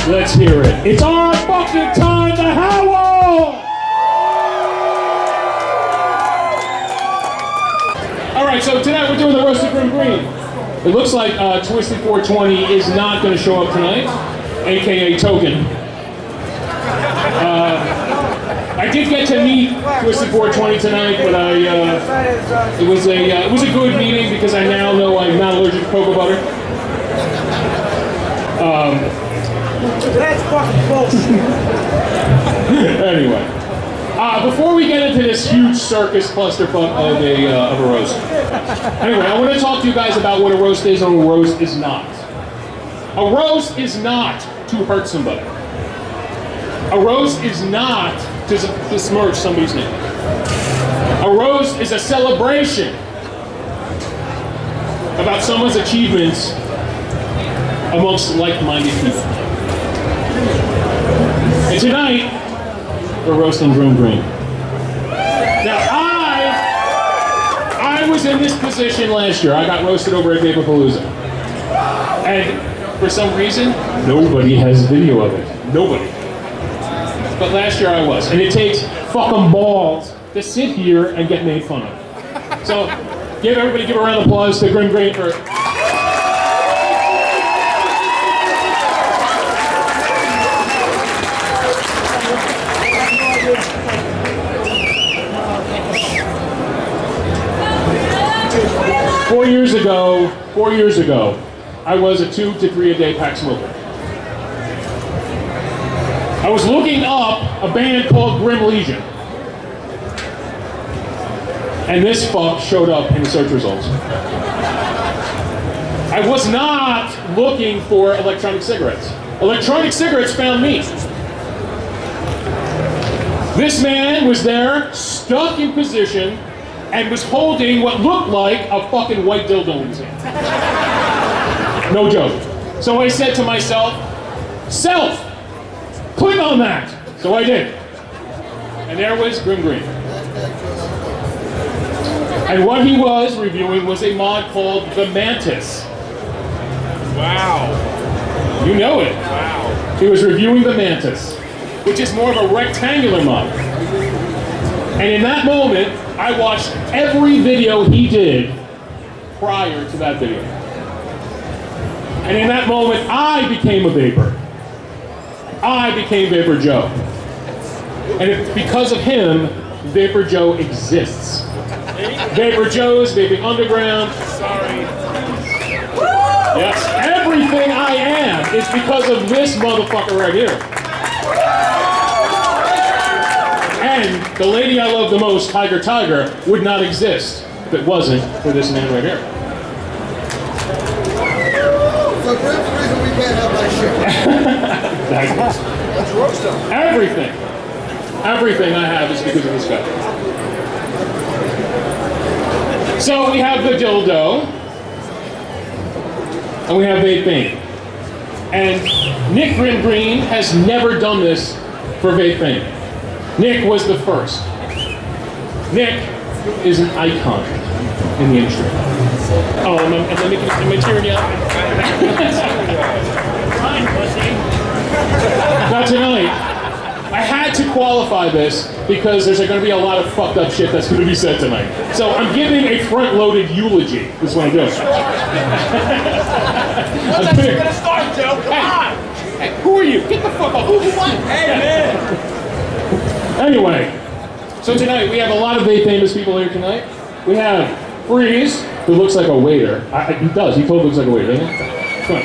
Let's hear it. It's our fucking time to howl! Alright, so tonight we're doing the roasted GrimmGreen. It looks like Twisted 420 is not going to show up tonight, aka Token. I did get to meet Twisted 420 tonight, but it was a good meeting because I now know I'm not allergic to cocoa butter. That's fucking bullshit. Anyway, before we get into this huge circus clusterfuck of a roast, anyway, I want to talk to you guys about what a roast is and what a roast is not. A roast is not to hurt somebody. A roast is not to besmirch somebody's name. A roast is a celebration about someone's achievements amongst like-minded people. And tonight, we're roasting GrimmGreen. Now, I was in this position last year. I got roasted over at VaperPalooza. And for some reason, nobody has video of it. Nobody. But last year I was. And it takes fucking balls to sit here and get made fun of. So, give a round of applause to GrimmGreen for... 4 years ago, I was a 2 to 3 a day pack smoker. I was looking up a band called Grimm Legion. And this fuck showed up in the search results. I was not looking for electronic cigarettes. Electronic cigarettes found me. This man was there, stuck in position, and was holding what looked like a fucking white dildo in his hand. No joke. So I said to myself, self, click on that. So I did. And there was GrimmGreen. And what he was reviewing was a mod called the Mantis. Wow. You know it. Wow. He was reviewing the Mantis, which is more of a rectangular mod. And in that moment, I watched every video he did prior to that video. And in that moment, I became a vapor. I became Vapor Joe. And it's because of him, Vapor Joe exists. Vapor Joe's Vaping Underground. Sorry. Yes, everything I am is because of this motherfucker right here. And the lady I love the most, Tiger, would not exist if it wasn't for this man right here. So Grimm's the reason we can't have that shit. Exactly. Let's roast him. Everything I have is because of this guy. So we have the dildo, and we have Vape Bane. And Nick GrimmGreen has never done this for Vape Bane. Nick was the first. Nick is an icon in the industry. Oh, am I tearing you up? Fine, pussy. Now tonight, I had to qualify this because there's going to be a lot of fucked up shit that's going to be said tonight. So I'm giving a front-loaded eulogy. This is what I'm doing. When's that shit gonna start, Joe? Come on! Hey, who are you? Get the fuck up. Who what? Hey, man! Anyway, so tonight we have a lot of very famous people here tonight. We have Freeze, who looks like a waiter. He does. He totally looks like a waiter, doesn't he? Come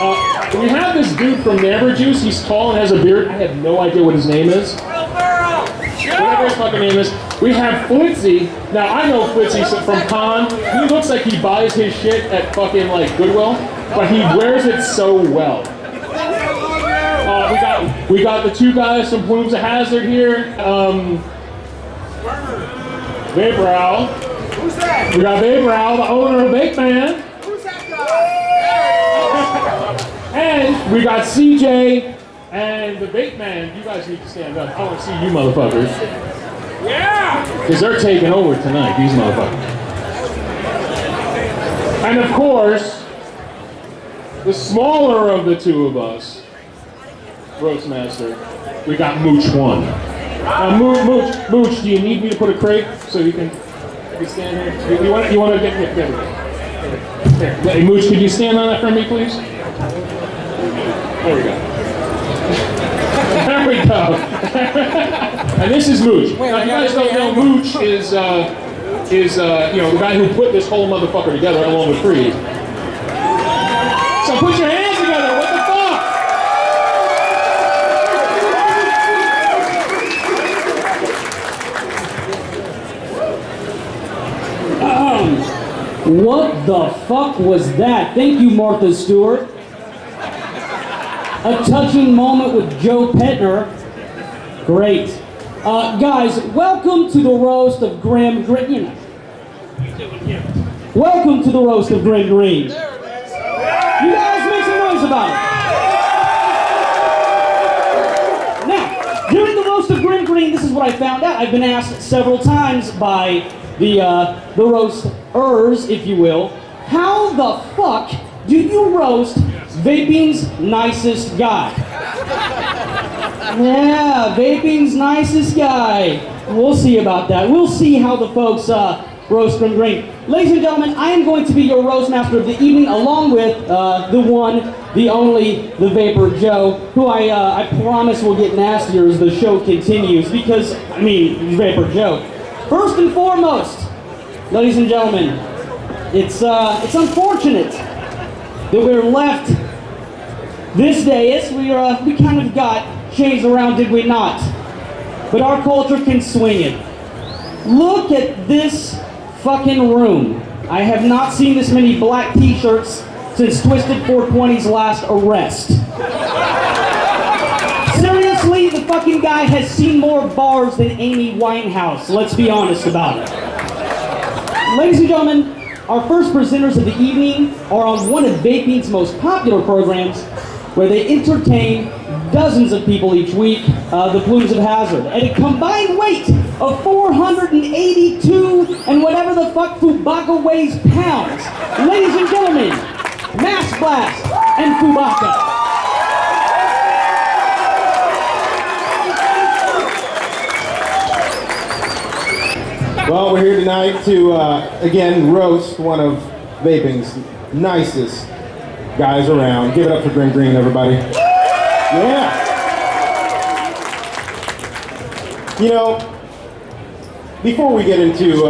on. We have this dude from Never Juice. He's tall and has a beard. I have no idea what his name is. Whatever his fucking name is. We have Flitzy. Now, I know Flitzy from Con. He looks like he buys his shit at fucking, like, Goodwill, but he wears it so well. We got the two guys from Plumes of Hazard here. Vapor Owl. Who's that? We got Vapor Owl, the owner of Vape Man. Who's that guy? And we got CJ and the Vape Man. You guys need to stand up. I want to see you motherfuckers. Yeah! Because they're taking over tonight, these motherfuckers. And of course, the smaller of the two of us, Roastmaster, we got MoocH 1. MoocH, do you need me to put a crate so you can stand here? You want to get here? Here. Hey, MoocH, could you stand on that for me, please? There we go. There we go. And this is MoocH. Now, if you guys don't know, MoocH is the guy who put this whole motherfucker together along with Freeze. So put your hands together. What the fuck? What the fuck was that? Thank you, Martha Stewart. A touching moment with Joe Petner. Great. Guys, welcome to the roast of GrimmGreen. Welcome to the roast of GrimmGreen. You guys make some noise about it. Now, during the roast of GrimmGreen, this is what I found out. I've been asked several times by the roasters, if you will, how the fuck do you roast vaping's nicest guy? Yeah, vaping's nicest guy. We'll see about that. We'll see how the folks roast GrimmGreen. Ladies and gentlemen, I am going to be your roastmaster of the evening, along with the one, the only, the Vapor Joe, who I promise will get nastier as the show continues, because, I mean, Vapor Joe. First and foremost, ladies and gentlemen, it's unfortunate that we're left this dais. We kind of got changed around, did we not? But our culture can swing it. Look at this fucking room. I have not seen this many black t-shirts since Twisted 420's last arrest. Seriously, the fucking guy has seen more bars than Amy Winehouse. Let's be honest about it. Ladies and gentlemen, our first presenters of the evening are on one of vaping's most popular programs, where they entertain dozens of people each week, the Plumes of Hazard, at a combined weight of 482 and whatever the fuck Foobaca weighs pounds. Ladies and gentlemen, Mass Blast and Foobaca. Well, we're here tonight to, again, roast one of vaping's nicest guys around. Give it up for GrimmGreen, everybody. Yeah. You know, before we get into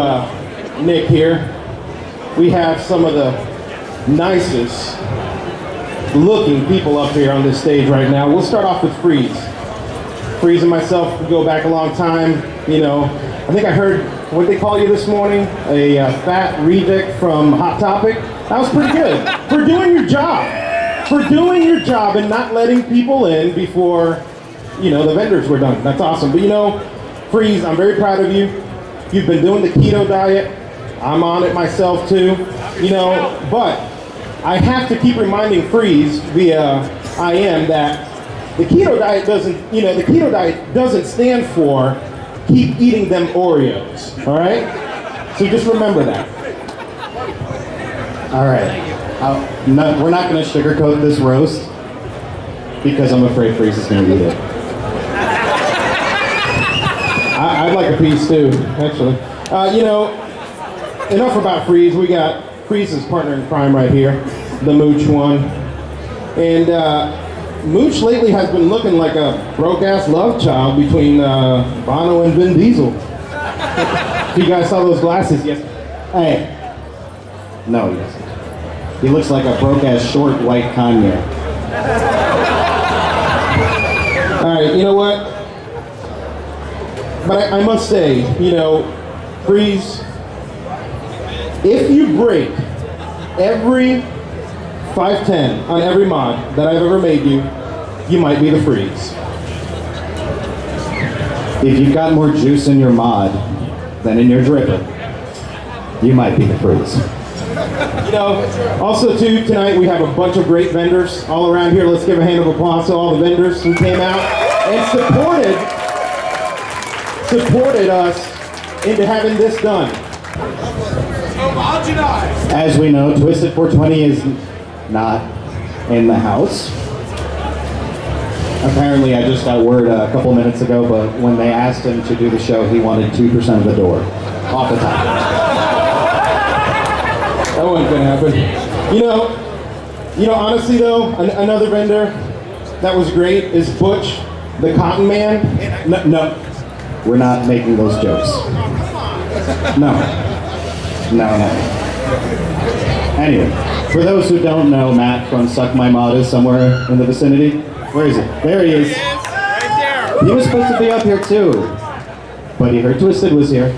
Nick here, we have some of the nicest looking people up here on this stage right now. We'll start off with Freeze. Freeze and myself go back a long time. You know, I think I heard what they call you this morning, a fat reject from Hot Topic. That was pretty good. For doing your job. For doing your job and not letting people in before, you know, the vendors were done. That's awesome. But you know, Freeze, I'm very proud of you. You've been doing the keto diet. I'm on it myself too. You know, but I have to keep reminding Freeze via IM that the keto diet doesn't stand for keep eating them Oreos, all right? So just remember that. All right. We're not going to sugarcoat this roast because I'm afraid Freeze is going to eat it. I'd like a piece too, actually. You know, enough about Freeze. We got Freeze's partner in crime right here, the MoocH one. And MoocH lately has been looking like a broke-ass love child between Bono and Vin Diesel. You guys saw those glasses? Yes. Hey. No, he doesn't. He looks like a broke-ass short white Kanye. All right, you know what? But I must say, you know, Freeze, if you break every 510 on every mod that I've ever made you, you might be the Freeze. If you've got more juice in your mod than in your dripper, you might be the Freeze. You know, also too, tonight we have a bunch of great vendors all around here. Let's give a hand of applause to all the vendors who came out and supported us into having this done. As we know, Twisted 420 is not in the house. Apparently, I just got word a couple minutes ago, but when they asked him to do the show, he wanted 2% of the door. Off the top. That wasn't gonna happen. You know, honestly though, another vendor that was great is Butch, the Cotton Man. No, we're not making those jokes. No. Anyway, for those who don't know, Matt from Suck My Mod is somewhere in the vicinity. Where is he? There he is. He was supposed to be up here too, but he heard Twisted was here.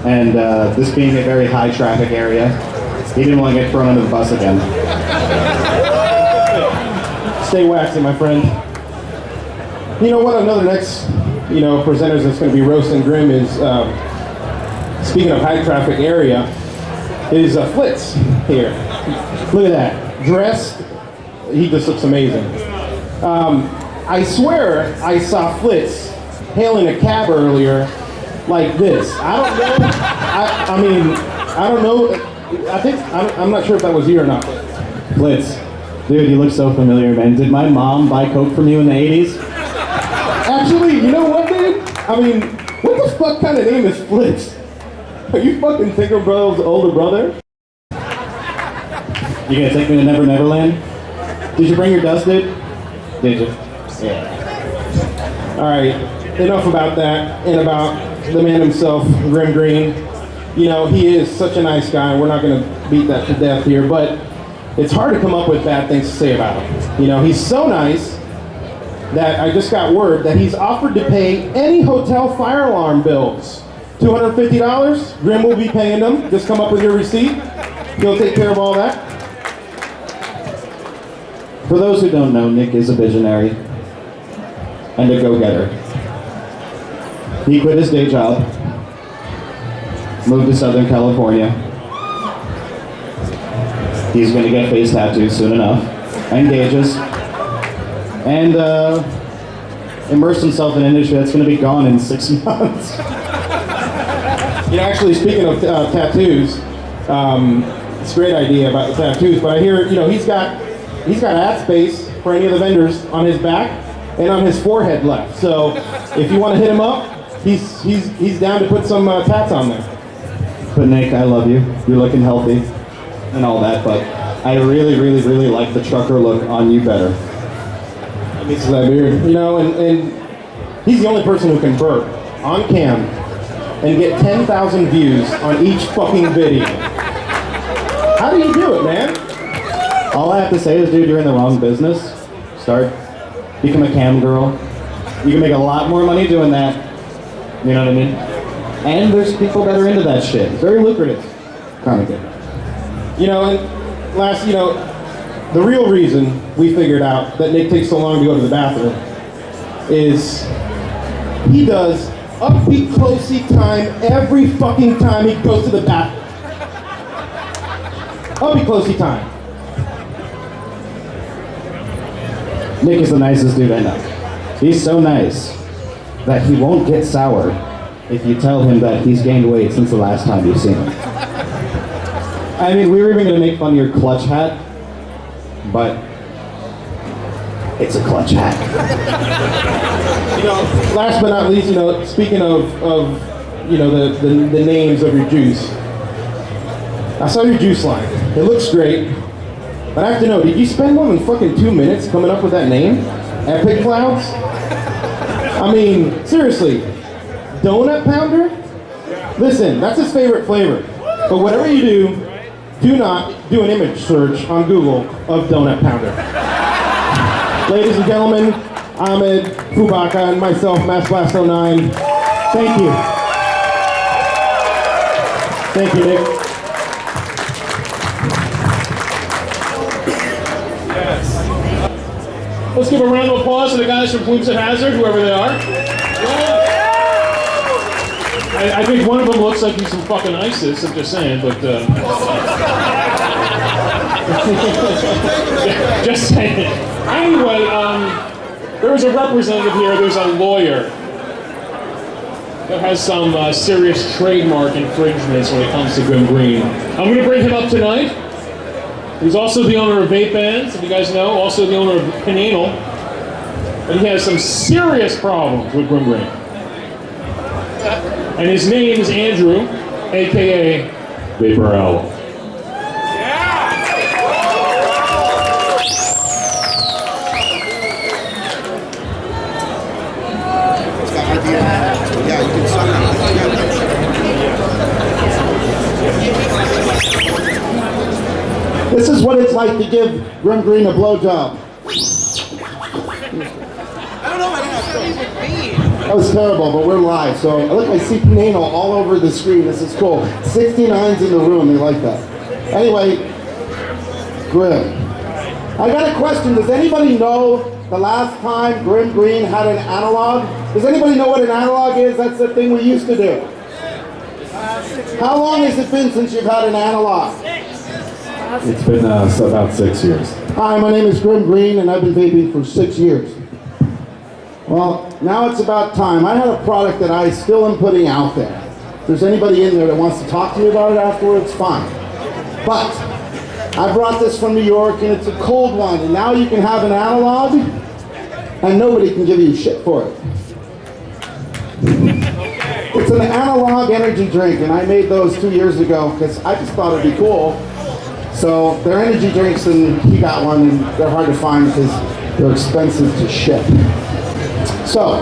And this being a very high traffic area, he didn't want to get thrown under the bus again. Stay waxy, my friend. You know what? Another next, presenters that's going to be roasting Grimm is, speaking of high traffic area, is Flitz here. Look at that. Dressed, he just looks amazing. I swear I saw Flitz hailing a cab earlier like this. I don't know. I'm not sure if that was you or not. Flitz, dude, you look so familiar, man. Did my mom buy Coke from you in the 80s? Actually, you know what, dude? What the fuck kind of name is Flitz? Are you fucking Tinkerbell's older brother? You gonna take me to Never Never Land? Did you bring your dust, dude? Did you? Yeah. Alright, enough about that and about the man himself, GrimmGreen. He is such a nice guy. We're not going to beat that to death here, but it's hard to come up with bad things to say about him. He's so nice that I just got word that he's offered to pay any hotel fire alarm bills. $250, Grimm will be paying them. Just come up with your receipt. He'll take care of all that. For those who don't know, Nick is a visionary and a go-getter. He quit his day job, moved to Southern California. He's going to get face tattoos soon enough, engages, and immerse himself in an industry that's going to be gone in 6 months. Actually, speaking of tattoos, it's a great idea about the tattoos, but I hear, he's got ad space for any of the vendors on his back and on his forehead left. So if you want to hit him up, he's down to put some tats on there. But Nick, I love you. You're looking healthy and all that, but I really, really, really like the trucker look on you better. It's that beard, and he's the only person who can burp on cam and get 10,000 views on each fucking video. How do you do it, man? All I have to say is, dude, you're in the wrong business. Become a cam girl. You can make a lot more money doing that. You know what I mean? And there's people that are into that shit. It's very lucrative. Kind of good. And last, the real reason we figured out that Nick takes so long to go to the bathroom is he does upbeat closey time every fucking time he goes to the bathroom. Upbeat closey time. Nick is the nicest dude I know. He's so nice that he won't get sour if you tell him that he's gained weight since the last time you've seen him. I mean, we were even going to make fun of your clutch hat, but it's a clutch hat. Last but not least, speaking of the names of your juice. I saw your juice line. It looks great. But I have to know, did you spend more than fucking 2 minutes coming up with that name? Epic Clouds? Seriously. Donut Pounder? Listen, that's his favorite flavor. But whatever you do not do an image search on Google of Donut Pounder. Ladies and gentlemen, Ahmed, Foobaca, and myself, MassBlast09. Thank you. Thank you, Nick. Let's give a round of applause to the guys from Blooms at Hazard, whoever they are. I think one of them looks like he's from fucking ISIS, I'm just saying, but just saying. Anyway, there was a representative here, there's a lawyer that has some serious trademark infringements when it comes to GrimmGreen. I'm going to bring him up tonight. He's also the owner of Vape Bands, if you guys know, also the owner of Cananal. but he has some serious problems with GrimmGreen. And his name is Andrew, aka VaperSlam. Yeah, you can suck on This is what it's like to give GrimmGreen a blowjob. I don't know, I don't know. That was terrible, but we're live, so look, I see Pinano all over the screen. This is cool. 69's in the room, they like that. Anyway, Grimm. I got a question. Does anybody know the last time GrimmGreen had an analog? Does anybody know what an analog is? That's the thing we used to do. How long has it been since you've had an analog? It's been about 6 years. Hi, my name is GrimmGreen, and I've been vaping for 6 years. Well, now it's about time. I have a product that I still am putting out there. If there's anybody in there that wants to talk to me about it afterwards, fine. But I brought this from New York, and it's a cold one, and now you can have an analog, and nobody can give you shit for it. It's an analog energy drink, and I made those 2 years ago because I just thought it'd be cool. So they're energy drinks, and he got one, and they're hard to find because they're expensive to ship. So,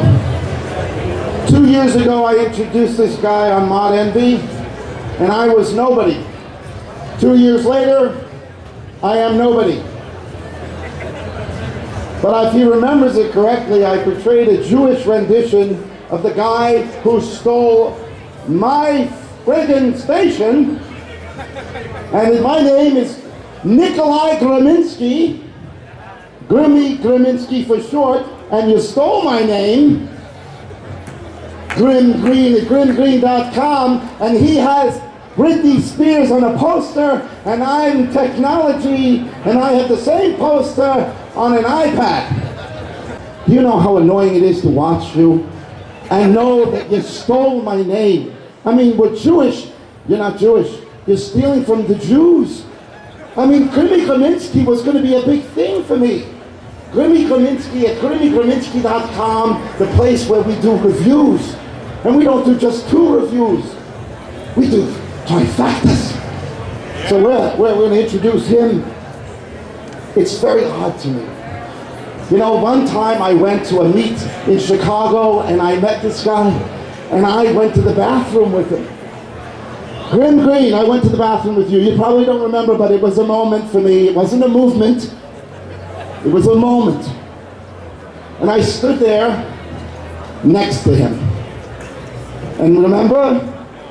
2 years ago I introduced this guy on Mod Envy, and I was nobody. 2 years later, I am nobody. But if he remembers it correctly, I portrayed a Jewish rendition of the guy who stole my friggin' station. And my name is Nikolai Grimminski, Grimmy Grimminski for short, and you stole my name, GrimmGreen at GrimmGreen.com, and he has Britney Spears on a poster, and I'm technology, and I have the same poster on an iPad. You know how annoying it is to watch you and know that you stole my name. I mean, we're Jewish. You're not Jewish. You're stealing from the Jews. I mean, Grimmy Grimminski was going to be a big thing for me. Grimmy Grimminski at GrimmGreen.com, the place where we do reviews. And we don't do just 2 reviews. We do trifectas. So we're going to introduce him. It's very odd to me. You know, one time I went to a meet in Chicago and I met this guy and I went to the bathroom with him. GrimmGreen, I went to the bathroom with you. You probably don't remember, but it was a moment for me. It wasn't a movement. It was a moment. And I stood there next to him. And remember?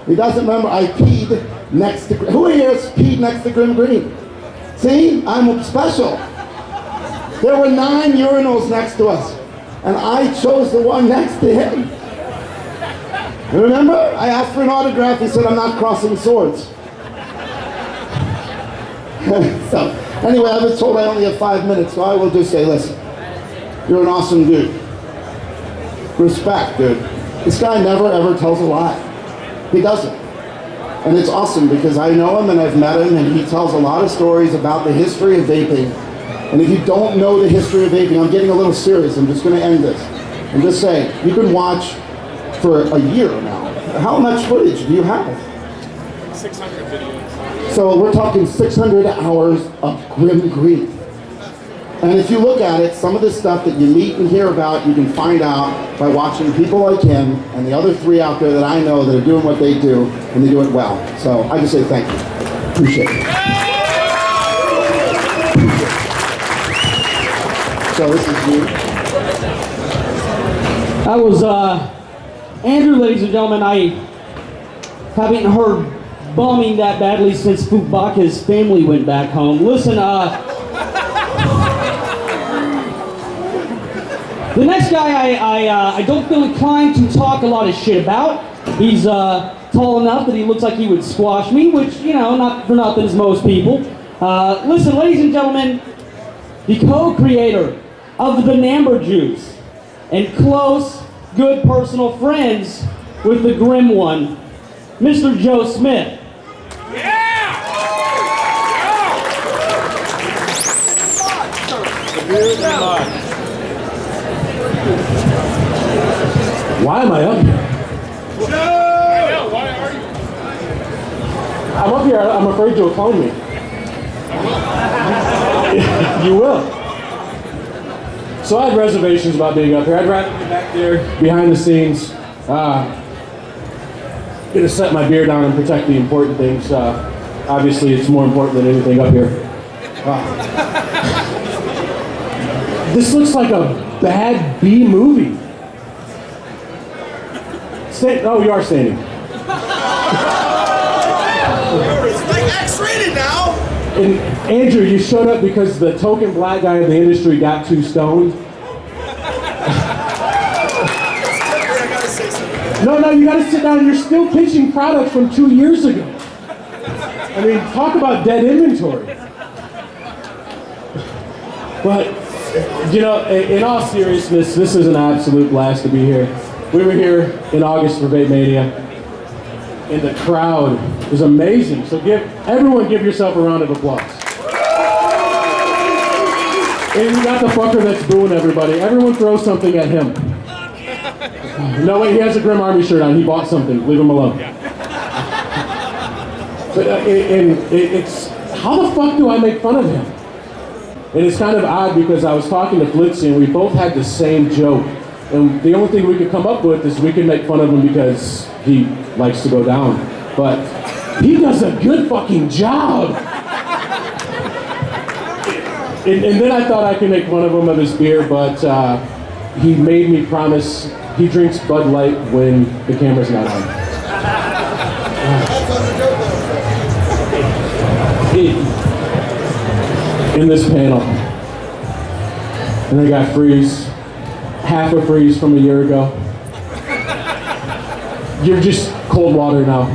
He doesn't remember. I peed next to... Who here has peed next to GrimmGreen? See? I'm special. There were 9 urinals next to us. And I chose the one next to him. Remember? I asked for an autograph. He said, I'm not crossing swords. So, anyway, I was told I only have 5 minutes, so I will just say, listen, you're an awesome dude. Respect, dude. This guy never, ever tells a lie. He doesn't. And it's awesome because I know him and I've met him, and he tells a lot of stories about the history of vaping. And if you don't know the history of vaping, I'm getting a little serious. I'm just going to end this. And just say, you can watch for a year now. How much footage do you have? 600 videos. So we're talking 600 hours of GrimmGreen. And if you look at it, some of the stuff that you meet and hear about, you can find out by watching people like him and the other 3 out there that I know that are doing what they do, and they do it well. So I just say thank you. Appreciate it. So this is you. That was Andrew, ladies and gentlemen. I haven't heard bombing that badly since Foobaca's family went back home. Listen, the next guy I don't feel inclined to talk a lot of shit about. He's tall enough that he looks like he would squash me, which, you know, not for nothing as most people. Listen, ladies and gentlemen, the co-creator of the Number Juice and close, good personal friends with the Grimm one, Mr. Joe Smith. Why am I up here? I know, why are you? I'm up here, I'm afraid you'll clone me. You will. So I had reservations about being up here. I'd rather be back there, behind the scenes, gonna set my beer down and protect the important things. Obviously, it's more important than anything up here. This looks like a bad B movie. Oh, you are standing. It's like X-rated now. And Andrew, you showed up because the token black guy in the industry got too stoned. I gotta say something. No, you gotta sit down. You're still pitching products from 2 years ago. I mean, talk about dead inventory. But, you know, in all seriousness, this is an absolute blast to be here. We were here in August for Vape Mania, and the crowd is amazing. So everyone give yourself a round of applause. And you got the fucker that's booing everybody. Everyone throw something at him. No, wait, he has a Grimm Army shirt on. He bought something. Leave him alone. But it's, how the fuck do I make fun of him? And it's kind of odd because I was talking to Flitzy and we both had the same joke. And the only thing we could come up with is we could make fun of him because he likes to go down. But he does a good fucking job. And then I thought I could make fun of him of his beer, but he made me promise he drinks Bud Light when the camera's not on. In this panel, and I got Freeze, half a Freeze from a year ago. You're just cold water now.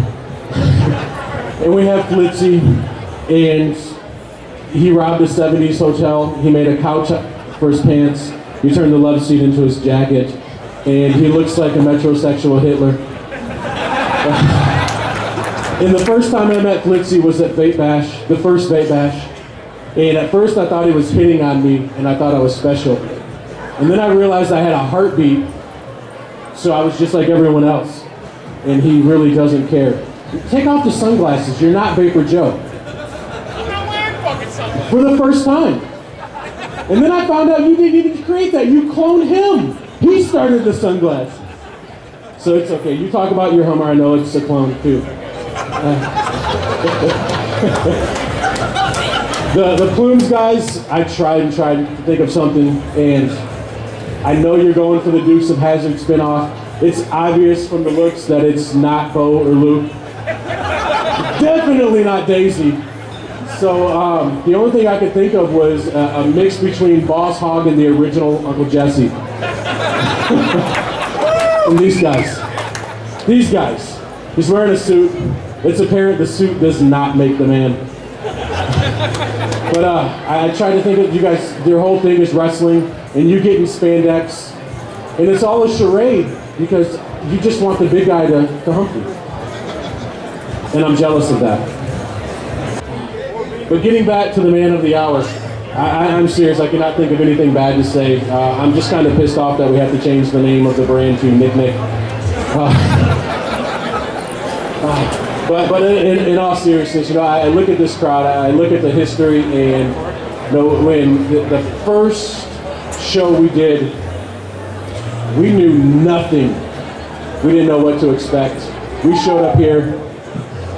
And we have Flitzy, and he robbed a 70s hotel. He made a couch for his pants. He turned the love seat into his jacket, and he looks like a metrosexual Hitler. And the first time I met Flitzy was at Vape Bash, the first Vape Bash. And at first I thought he was hitting on me, and I thought I was special. And then I realized I had a heartbeat, so I was just like everyone else. And he really doesn't care. Take off the sunglasses, you're not Vapor Joe. I'm not wearing fucking sunglasses. For the first time. And then I found out you didn't even create that, you cloned him. He started the sunglass. So it's okay, you talk about your Hummer, I know it's a clone too. The plumes guys, I tried to think of something, and I know you're going for the Dukes of Hazzard spinoff. It's obvious from the looks that it's not Bo or Luke. Definitely not Daisy. So the only thing I could think of was a mix between Boss Hogg and the original Uncle Jesse. And these guys. He's wearing a suit. It's apparent the suit does not make the man. But I tried to think of you guys, your whole thing is wrestling, and you getting spandex. And it's all a charade, because you just want the big guy to hump you. And I'm jealous of that. But getting back to the man of the hour, I'm serious, I cannot think of anything bad to say. I'm just kind of pissed off that we have to change the name of the brand to Nick Nick. But in all seriousness, you know, I look at this crowd, I look at the history, and you know, when the first show we did, we knew nothing. We didn't know what to expect. We showed up here,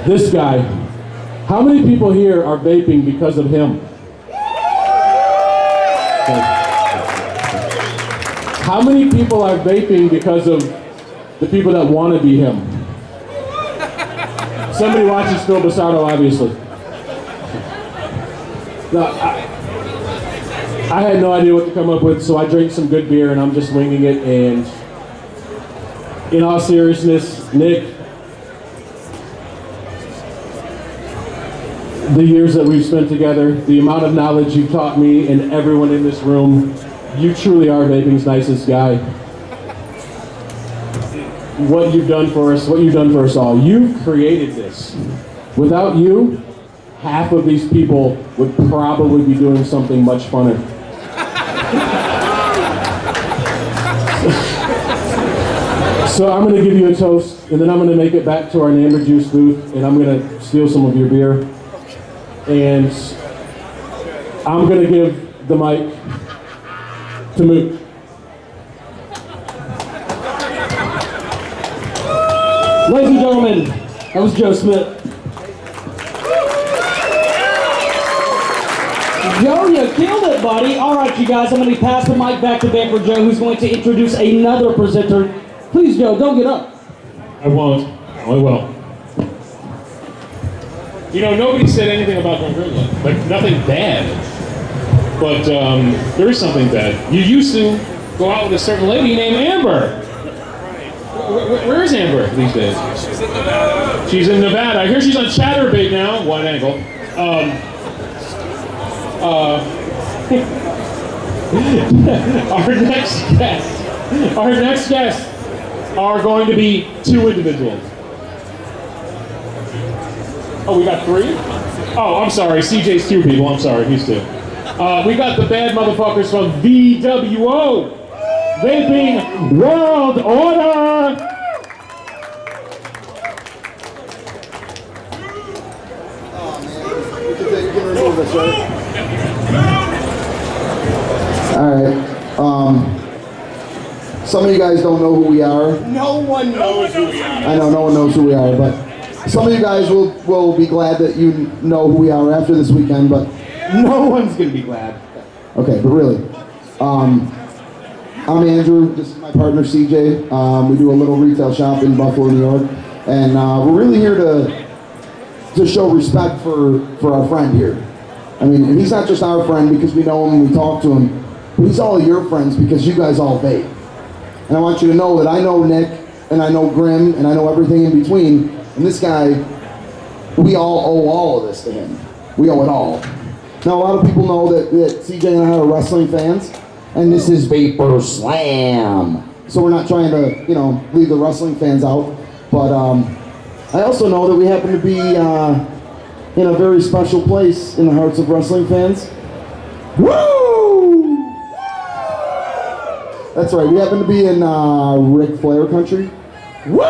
this guy. How many people here are vaping because of him? Okay. How many people are vaping because of the people that want to be him? Somebody watches Phil Basardo, obviously. Now, I had no idea what to come up with, so I drank some good beer and I'm just winging it. And in all seriousness, Nick, the years that we've spent together, the amount of knowledge you've taught me and everyone in this room, you truly are vaping's nicest guy. What you've done for us all. You've created this. Without you, half of these people would probably be doing something much funner. So I'm going to give you a toast, and then I'm going to make it back to our Namber Juice booth, and I'm going to steal some of your beer. And I'm going to give the mic to MoocH. Ladies and gentlemen, that was Joe Smith. Joe, you killed it, buddy. All right, you guys, I'm going to pass the mic back to Vapor Joe, who's going to introduce another presenter. Please, Joe, don't get up. I won't. I will. You know, nobody said anything about GrimmGreen yet. Like, nothing bad. But there is something bad. You used to go out with a certain lady named Amber. Where is Amber these days? She's in Nevada. She's in Nevada. I hear she's on Chatterbait now. Wide angle. Our next guests are going to be two individuals. Oh, we got three? Oh, I'm sorry. CJ's two people. I'm sorry. He's two. We got the bad motherfuckers from VWO. Vaping World Order! Alright, some of you guys don't know who we are. No one knows who we are. I know no one knows who we are, but some of you guys will be glad that you know who we are after this weekend, but no one's going to be glad. okay, but really. I'm Andrew, this is my partner CJ. We do a little retail shop in Buffalo, New York, and we're really here to show respect for our friend here. I mean, and he's not just our friend because we know him and we talk to him, but he's all your friends because you guys all vape. And I want you to know that I know Nick, and I know Grimm, and I know everything in between, and this guy, we all owe all of this to him. We owe it all. Now, a lot of people know that CJ and I are wrestling fans, and this is VaperSlam. So we're not trying to, you know, leave the wrestling fans out, but I also know that we happen to be in a very special place in the hearts of wrestling fans. Woo! That's right, we happen to be in Ric Flair country. Woo!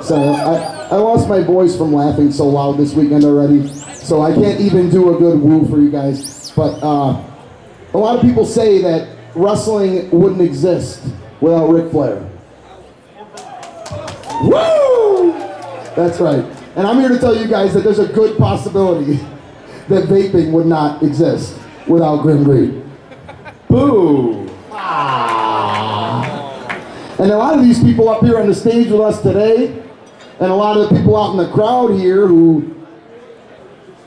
So I lost my voice from laughing so loud this weekend already, so I can't even do a good woo for you guys. But a lot of people say that wrestling wouldn't exist without Ric Flair. Woo! That's right. And I'm here to tell you guys that there's a good possibility that vaping would not exist without GrimmGreen. Boo! Ah. And a lot of these people up here on the stage with us today, and a lot of the people out in the crowd here who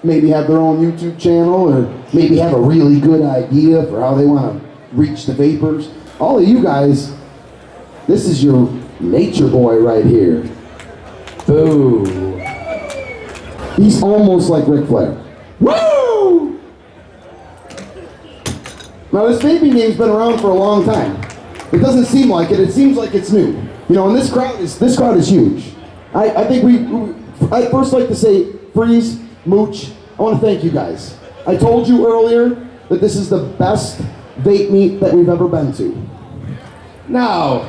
maybe have their own YouTube channel or maybe have a really good idea for how they want to reach the vapors. All of you guys, this is your nature boy right here. Boo. He's almost like Ric Flair. Woo! Now this vaping game's been around for a long time. It doesn't seem like it. It seems like it's new. You know, and this crowd is huge. I think I'd first like to say, Freeze, MoocH, I want to thank you guys. I told you earlier that this is the best vape meet that we've ever been to. Now,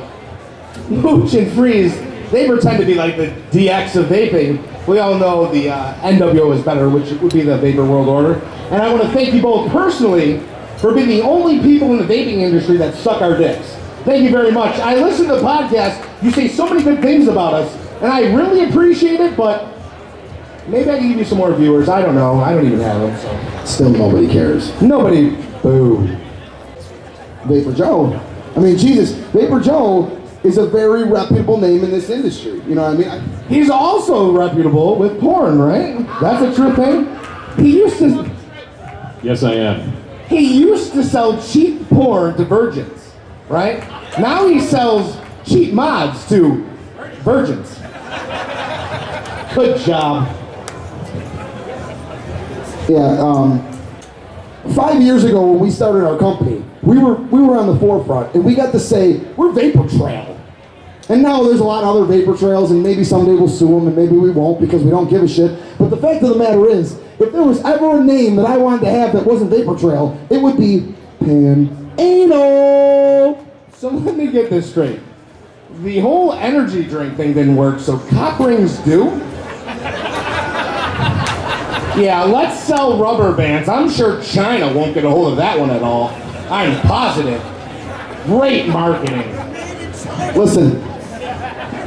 MoocH and Freeze, they pretend to be like the DX of vaping. We all know the NWO is better, which would be the Vapor World Order. And I want to thank you both personally for being the only people in the vaping industry that suck our dicks. Thank you very much. I listen to the podcast. You say so many good things about us, and I really appreciate it, but maybe I can give you some more viewers. I don't know. I don't even have them. So. Still nobody cares. Nobody. Boo. Vapor Joe. I mean, Jesus, Vapor Joe is a very reputable name in this industry. You know what I mean? He's also reputable with porn, right? That's a true thing. He used to. Yes, I am. He used to sell cheap porn to virgins, right? Now he sells cheap mods to virgins. Good job. Yeah, 5 years ago when we started our company, we were on the forefront, and we got to say, we're Vapor Trail. And now there's a lot of other vapor trails, and maybe someday we'll sue them, and maybe we won't because we don't give a shit. But the fact of the matter is, if there was ever a name that I wanted to have that wasn't Vapor Trail, it would be Pan-Anal. So let me get this straight. the whole energy drink thing didn't work, so cock rings do? Yeah, let's sell rubber bands. I'm sure China won't get a hold of that one at all. I'm positive. Great marketing. Listen,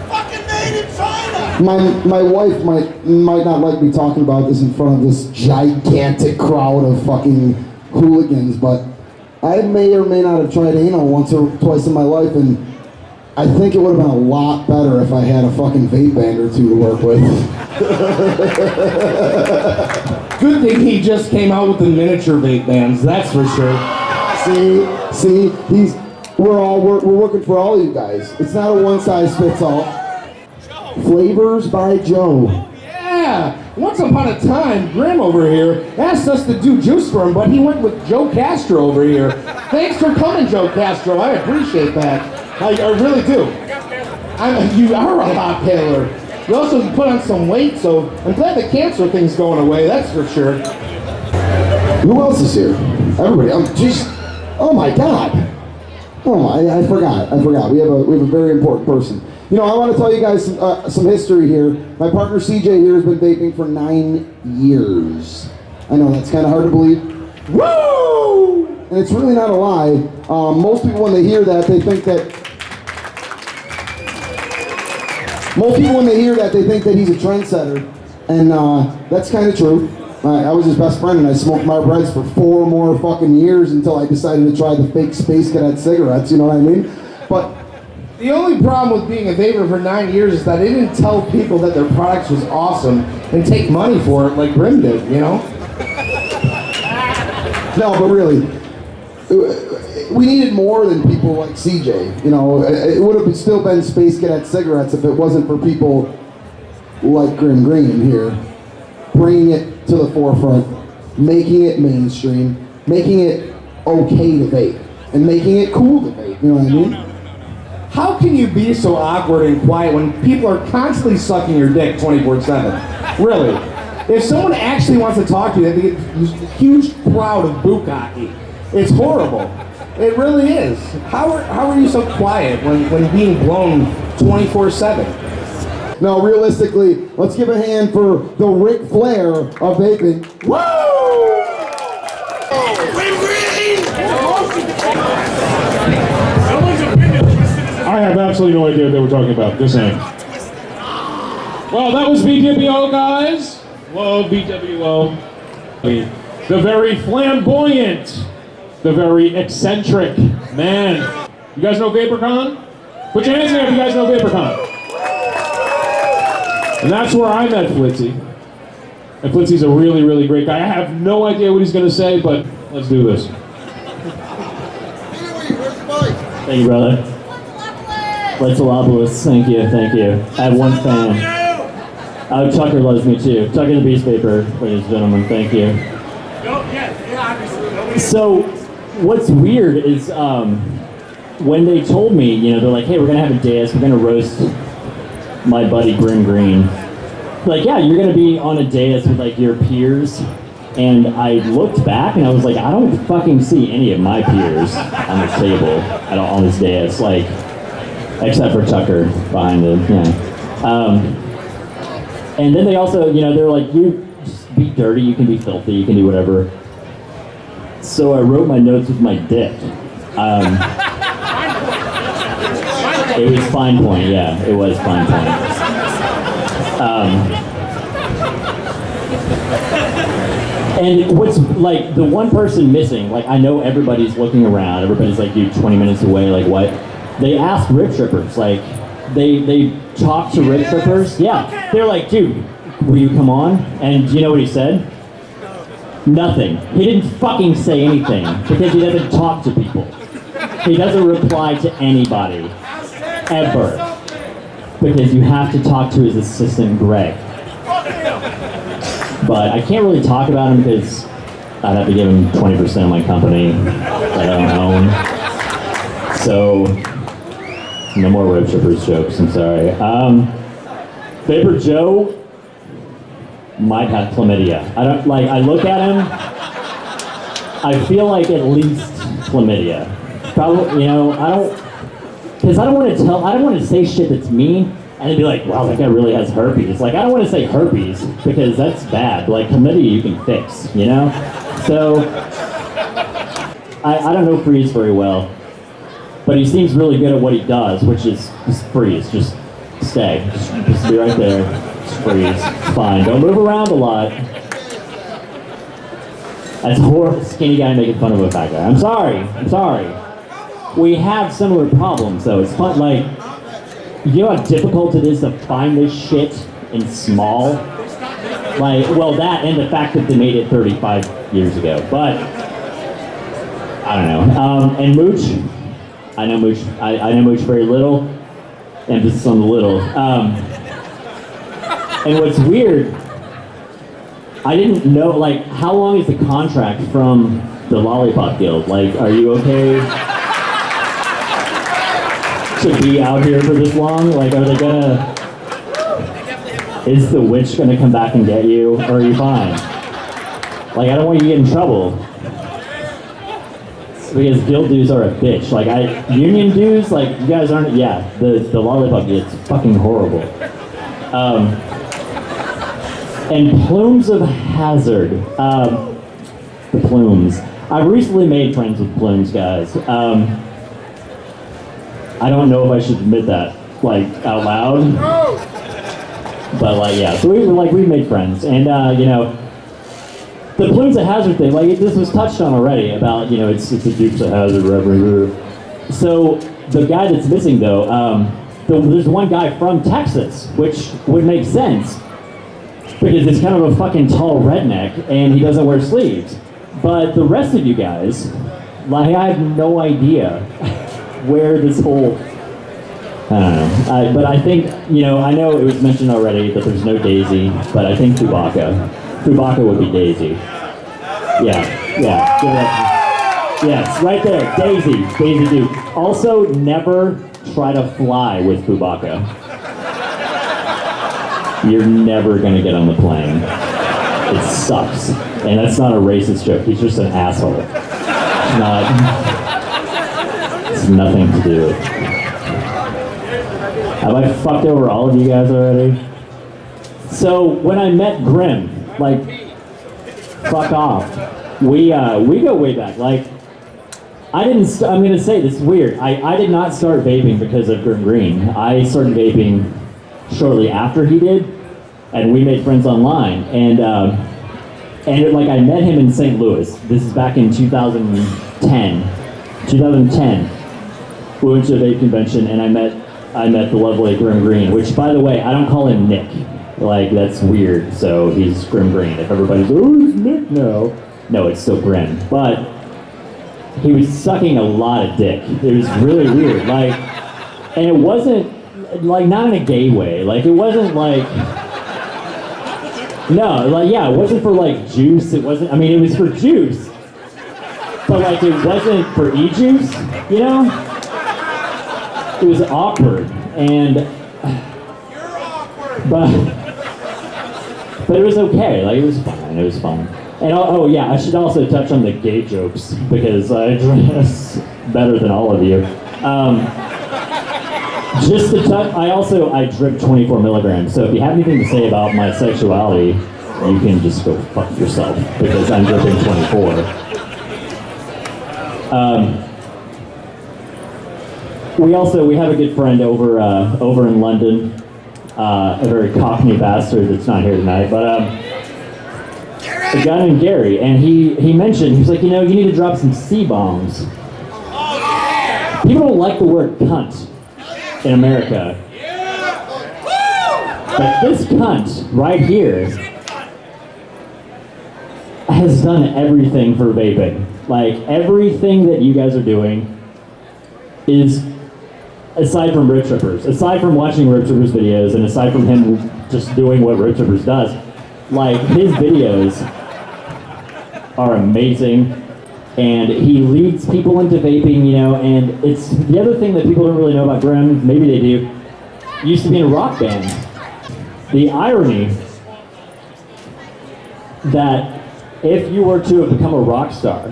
Fucking made in China! my wife might not like me talking about this in front of this gigantic crowd of fucking hooligans, but I may or may not have tried anal once or twice in my life, and I think it would have been a lot better if I had a fucking vape band or two to work with. Good thing he just came out with the miniature vape bands, that's for sure. See, we're working for all you guys. It's not a one size fits all. Flavors by Joe. Yeah, once upon a time, Grimm over here asked us to do juice for him, but he went with Joe Castro over here. Thanks for coming, Joe Castro. I appreciate that. I really do. You are a lot paler. You also put on some weight, so I'm glad the cancer thing's going away, that's for sure. Who else is here? Everybody. Oh my God. Oh, I forgot. We have a very important person. You know, I want to tell you guys some history here. My partner CJ here has been vaping for 9 years. I know that's kind of hard to believe. Woo! And it's really not a lie. Most people, when they hear that, they think that. Most people, when they hear that, they think that he's a trendsetter, and that's kind of true. I was his best friend, and I smoked my breads for 4 more fucking years until I decided to try the fake Space Cadet cigarettes. You know what I mean? But the only problem with being a vapor for 9 years is that they didn't tell people that their products was awesome and take money for it like Grimm did, you know? no, but really, we needed more than people like CJ. You know, it would have still been Space Cadet cigarettes if it wasn't for people like GrimmGreen here, bringing it to the forefront, making it mainstream, making it okay to vape, and making it cool to vape. You know what I mean? How can you be so awkward and quiet when people are constantly sucking your dick 24/7? Really? If someone actually wants to talk to you, they get a huge crowd of bukkake. It's horrible. It really is. How are you so quiet when being blown 24/7? No, realistically, let's give a hand for the Ric Flair of vaping. Woo! I have absolutely no idea what they were talking about. Just saying. Well, that was BWO, guys. Love BWO. The very flamboyant, the very eccentric man. You guys know VaporCon? Put your hands in the air if you guys know VaporCon. And that's where I met Flitzy. And Flitzy's a really, really great guy. I have no idea what he's going to say, but let's do this. Thank you, brother. Flitzalopolis, thank you. I have one fan. Tucker loves me too. Tucker the Beast Vapor, ladies and gentlemen, thank you. So, what's weird is when they told me, you know, they're like, hey, we're gonna have a dais, we're gonna roast my buddy GrimmGreen. Like, yeah, you're gonna be on a dais with like your peers. And I looked back and I was like, I don't fucking see any of my peers on this table on this dais, like, except for Tucker behind the, and then they also, you know, they're like, you just be dirty, you can be filthy, you can do whatever. So I wrote my notes with my dick. It was fine point, yeah, it was fine point. And what's, like, the one person missing, like, I know everybody's looking around, everybody's like, dude, 20 minutes away, like, what? They asked rip trippers, like, they talked to rip trippers, yeah. They're like, dude, will you come on? And do you know what he said? Nothing. He didn't fucking say anything, because he doesn't talk to people. He doesn't reply to anybody, ever. Because you have to talk to his assistant, Greg. But I can't really talk about him because I'd have to give him 20% of my company that I don't own. So, no more Road Trippers jokes, I'm sorry. Vapor Joe might have chlamydia. I look at him, I feel like at least chlamydia. Probably, you know, because I don't want to say shit that's mean, and then be like, wow, that guy really has herpes. Like, I don't want to say herpes, because that's bad. Like, chlamydia you can fix, you know? So, I don't know Freeze very well, but he seems really good at what he does, which is just freeze, just stay. Just be right there, just freeze, it's fine. Don't move around a lot. That's horrible, skinny guy making fun of a fat guy. I'm sorry. We have similar problems, though. It's fun, like, you know how difficult it is to find this shit in small? Like, well, that and the fact that they made it 35 years ago. But, I don't know. And MoocH, I know MoocH very little. Emphasis on the little. And what's weird, I didn't know, like, how long is the contract from the Lollipop Guild? Like, are you okay to be out here for this long? Like, are they gonna... Is the witch gonna come back and get you, or are you fine? Like, I don't want you to get in trouble. Because guild dues are a bitch. Like, union dues, like, you guys aren't... Yeah, the Lollipop Guild's fucking horrible. And Plumes of Hazard. The Plumes. I've recently made friends with Plumes, guys. I don't know if I should admit that, like, out loud. But, like, yeah. So we've made friends. And, you know, the Plumes of Hazard thing, like, this was touched on already about, you know, it's the Dukes of Hazard, whatever. So, the guy that's missing, though, there's one guy from Texas, which would make sense. Because it's kind of a fucking tall redneck, and he doesn't wear sleeves. But the rest of you guys, like, I have no idea where this whole, I don't know. But I think, you know, I know it was mentioned already that there's no Daisy, but I think Foobaca would be Daisy. Yeah, give it up. Yes, right there, Daisy Duke. Also, never try to fly with Foobaca. You're never gonna get on the plane. It sucks. And that's not a racist joke, he's just an asshole. It's nothing to do. Have I fucked over all of you guys already? So, when I met Grimm, like, fuck off. We go way back. Like, I'm gonna say this is weird. I did not start vaping because of GrimmGreen. I started vaping shortly after he did, and we made friends online. And like, I met him in St. Louis. This is back in 2010. We went to a vape convention, and I met the lovely GrimmGreen, which, by the way, I don't call him Nick. Like, that's weird, so he's GrimmGreen. If everybody's, oh, it's Nick now. No, it's still Grimm. But he was sucking a lot of dick. It was really weird. Like, and it wasn't, like, not in a gay way. Like, it wasn't like, no, like, yeah, it wasn't for, like, juice. It wasn't, I mean, it was for juice. But, like, it wasn't for e-juice, you know? It was awkward, and but it was okay. Like, it was fun. And oh yeah, I should also touch on the gay jokes because I dress better than all of you. Just to touch, I drip 24 milligrams. So if you have anything to say about my sexuality, you can just go fuck yourself because I'm dripping 24. We have a good friend over in London, a very cockney bastard that's not here tonight, but a guy named Gary, and he mentioned, he's like, you know, you need to drop some C-bombs. People don't like the word cunt in America, but this cunt right here has done everything for vaping. Like, everything that you guys are doing is, aside from Rip Trippers, aside from watching Rip Trippers videos, and aside from him just doing what Rip Trippers does, like, his videos are amazing, and he leads people into vaping, you know, and it's the other thing that people don't really know about Grimm, maybe they do, he used to be in a rock band. The irony that if you were to have become a rock star,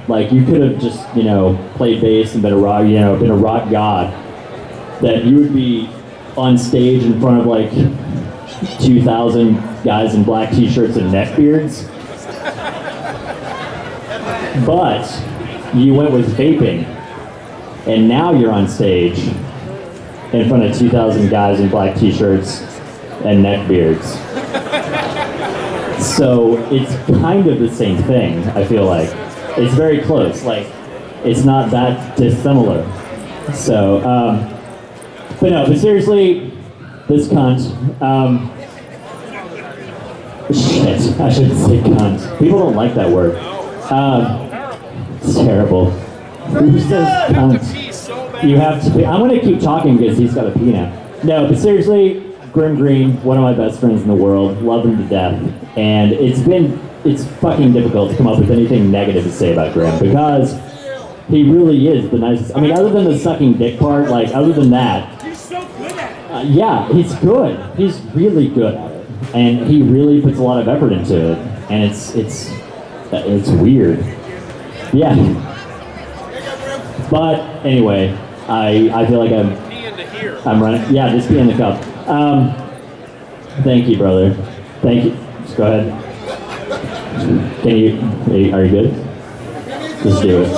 like, you could have just, you know, played bass and been a rock, you know, been a rock god. that you would be on stage in front of like 2,000 guys in black t-shirts and neck beards. But you went with vaping, and now you're on stage in front of 2,000 guys in black t-shirts and neck beards. So it's kind of the same thing, I feel like. It's very close, like, it's not that dissimilar. So, but no, but seriously, this cunt, shit, I shouldn't say cunt. People don't like that word. It's terrible. Who says cunt? You have to pee. I'm gonna keep talking because he's got to pee now. No, but seriously, GrimmGreen, one of my best friends in the world, love him to death. And it's fucking difficult to come up with anything negative to say about Grimm because he really is the nicest. I mean, other than the sucking dick part, like, other than that. He's so good at it. Yeah, he's good. He's really good at it. And he really puts a lot of effort into it. And it's weird. Yeah. But anyway, I feel like I'm running. Yeah, just pee in the cup. Thank you, brother. Thank you. Just go ahead. Are you good? Just do it.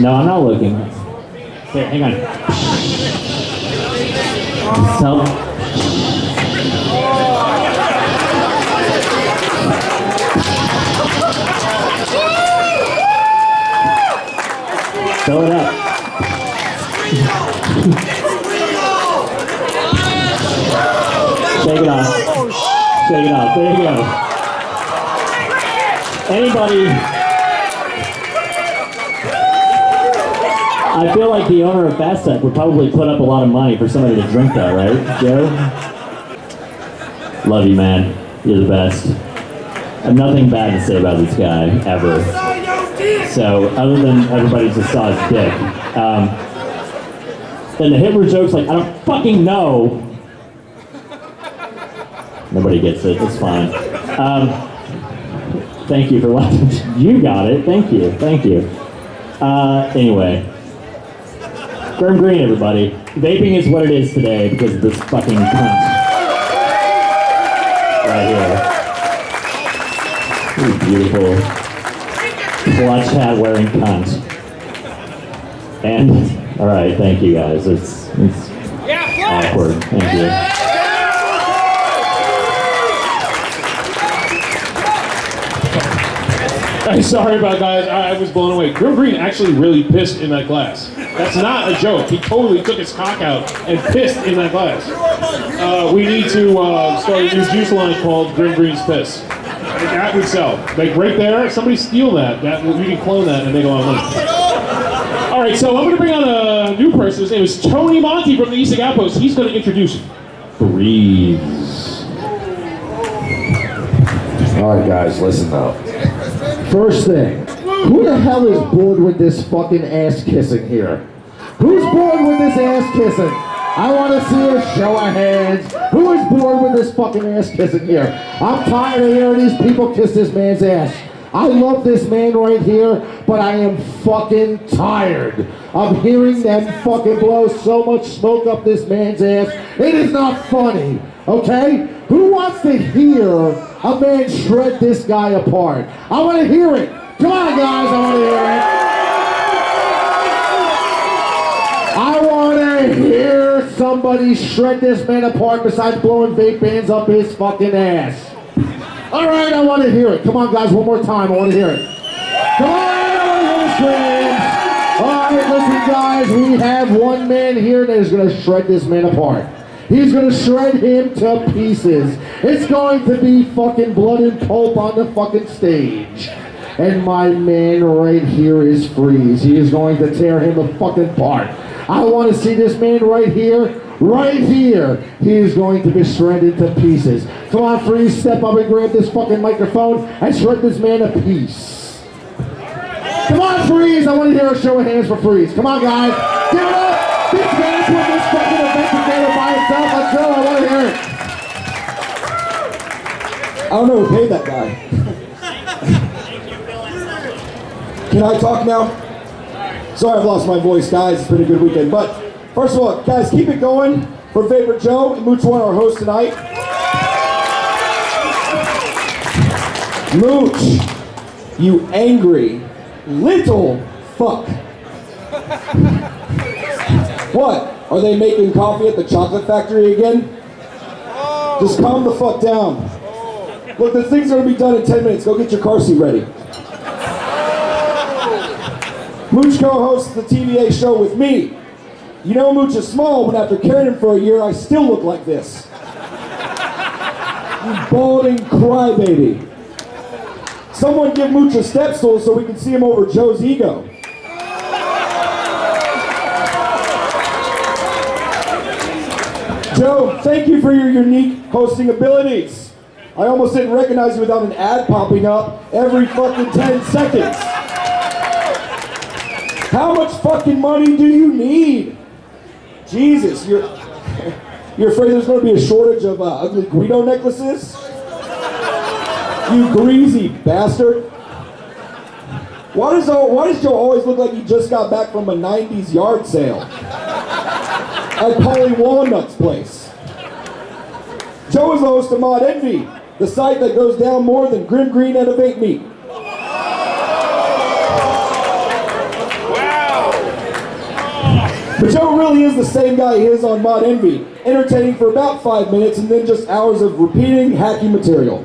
No, I'm not looking. Here, hang on. Fill it up. Shake it off. Shake it off. There you go. Anybody? I feel like the owner of Fast Tech would probably put up a lot of money for somebody to drink that, right, Joe? Love you, man. You're the best. I have nothing bad to say about this guy, ever. So, other than everybody just saw his dick. Then the Hitler joke's like, I don't fucking know. Nobody gets it, it's fine. Thank you for laughing. You got it, thank you, thank you. Anyway. GrimmGreen, everybody. Vaping is what it is today because of this fucking cunt. Right here. Ooh, beautiful. Clutch hat wearing cunt. And, alright, thank you guys. It's awkward. Thank you. Hey, sorry about that. I was blown away. GrimmGreen actually really pissed in that glass. That's not a joke. He totally took his cock out and pissed in that glass. We need to start a new juice line called GrimmGreen's Piss. That would sell. Like right there, somebody steal that. We can clone that and make a lot of money. All right, so I'm going to bring on a new person. His name is Tony Monty from the East Outpost. He's going to introduce Freeze. All right, guys, listen up. First thing, who the hell is bored with this fucking ass kissing here? Who's bored with this ass kissing? I want to see a show of hands. Who is bored with this fucking ass kissing here? I'm tired of hearing these people kiss this man's ass. I love this man right here, but I am fucking tired of hearing them fucking blow so much smoke up this man's ass. It is not funny, okay? Who wants to hear a man shred this guy apart? I want to hear it. Come on, guys, I want to hear it. I want to hear somebody shred this man apart besides blowing vape bands up his fucking ass. All right, I want to hear it. Come on, guys, one more time. I want to hear it. Come on, I want to hear the screams. All right, listen, guys, we have one man here that is going to shred this man apart. He's going to shred him to pieces. It's going to be fucking blood and pulp on the fucking stage. And my man right here is Freeze. He is going to tear him a fucking apart. I want to see this man right here. Right here, he is going to be shredded to pieces. Come on, Freeze, step up and grab this fucking microphone and shred this man a piece. Come on, Freeze, I want to hear a show of hands for Freeze. Come on, guys, give it up. This man put this fucking event together by himself. Let's go, I want to hear it. I don't know who paid that guy. Can I talk now? Sorry I've lost my voice, guys. It's been a good weekend, but First of all, guys, keep it going for Vapor Joe and MoocH One, our host tonight. MoocH, you angry little fuck. What? Are they making coffee at the chocolate factory again? Just calm the fuck down. Look, the thing's gonna be done in 10 minutes. Go get your car seat ready. MoocH co-hosts the TVA show with me. You know MoocH is small, but after carrying him for a year, I still look like this. You balding crybaby. Someone give MoocH a step stool so we can see him over Joe's ego. Joe, thank you for your unique hosting abilities. I almost didn't recognize you without an ad popping up every fucking 10 seconds. How much fucking money do you need? Jesus, you're afraid there's going to be a shortage of ugly Guido necklaces? You greasy bastard. Why does Joe always look like he just got back from a 90s yard sale at Polly Walnut's place? Joe is the host of Mod Envy, the site that goes down more than GrimmGreen at a vape meet. But Joe really is the same guy he is on Mod Envy, entertaining for about 5 minutes and then just hours of repeating hacky material.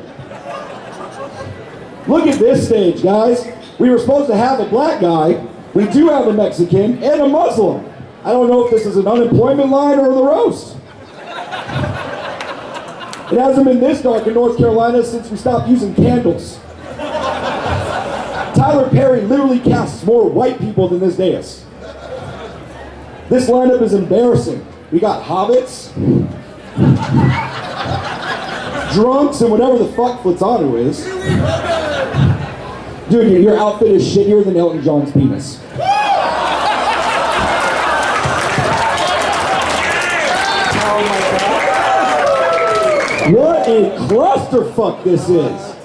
Look at this stage, guys. We were supposed to have a black guy, we do have a Mexican, and a Muslim. I don't know if this is an unemployment line or the roast. It hasn't been this dark in North Carolina since we stopped using candles. Tyler Perry literally casts more white people than this dais. This lineup is embarrassing. We got hobbits, drunks, and whatever the fuck Flitzanu is. Dude, your outfit is shittier than Elton John's penis. What a clusterfuck this is.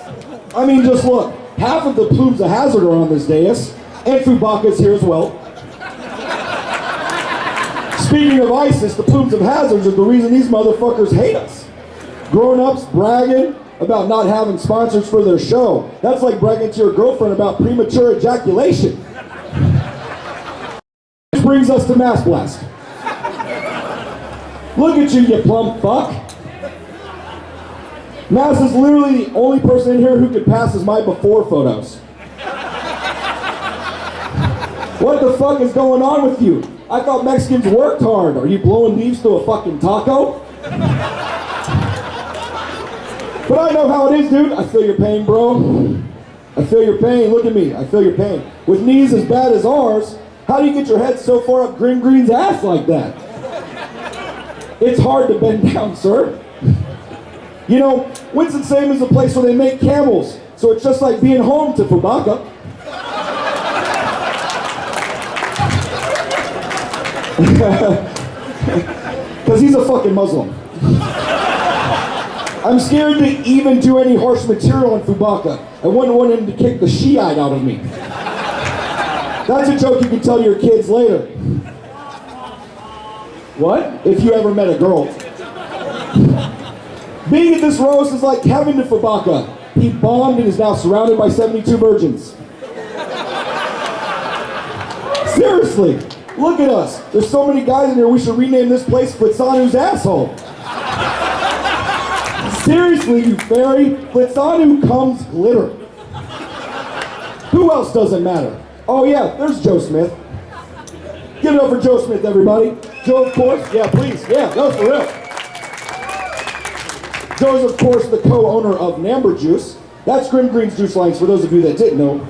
I mean, just look. Half of the plumes of hazard are on this dais, and Foobaca's here as well. Speaking of ISIS, the plumes of hazards are the reason these motherfuckers hate us. Grown-ups bragging about not having sponsors for their show. That's like bragging to your girlfriend about premature ejaculation. This brings us to Mass Blast. Look at you, you plump fuck. Mass is literally the only person in here who could pass as my before photos. What the fuck is going on with you? I thought Mexicans worked hard. Are you blowing leaves through a fucking taco? But I know how it is, dude. I feel your pain, bro. I feel your pain. Look at me. I feel your pain. With knees as bad as ours, how do you get your head so far up GrimmGreen's ass like that? It's hard to bend down, sir. You know, Winston-Salem is a place where they make camels, so it's just like being home to Foobaca. Because he's a fucking Muslim. I'm scared to even do any harsh material on Foobaca. I wouldn't want him to kick the Shiite out of me. That's a joke you can tell your kids later. What? If you ever met a girl. Being at this roast is like heaven to Foobaca. He bombed and is now surrounded by 72 virgins. Seriously. Look at us. There's so many guys in here, we should rename this place Flitzanu's asshole. Seriously, you fairy. Flitzanu comes glitter. Who else doesn't matter? Oh yeah, there's Joe Smith. Give it up for Joe Smith, everybody. Joe, of course. Yeah, please. Yeah, no, for real. Joe is, of course, the co-owner of Namber Juice. That's GrimmGreen's juice lines, for those of you that didn't know.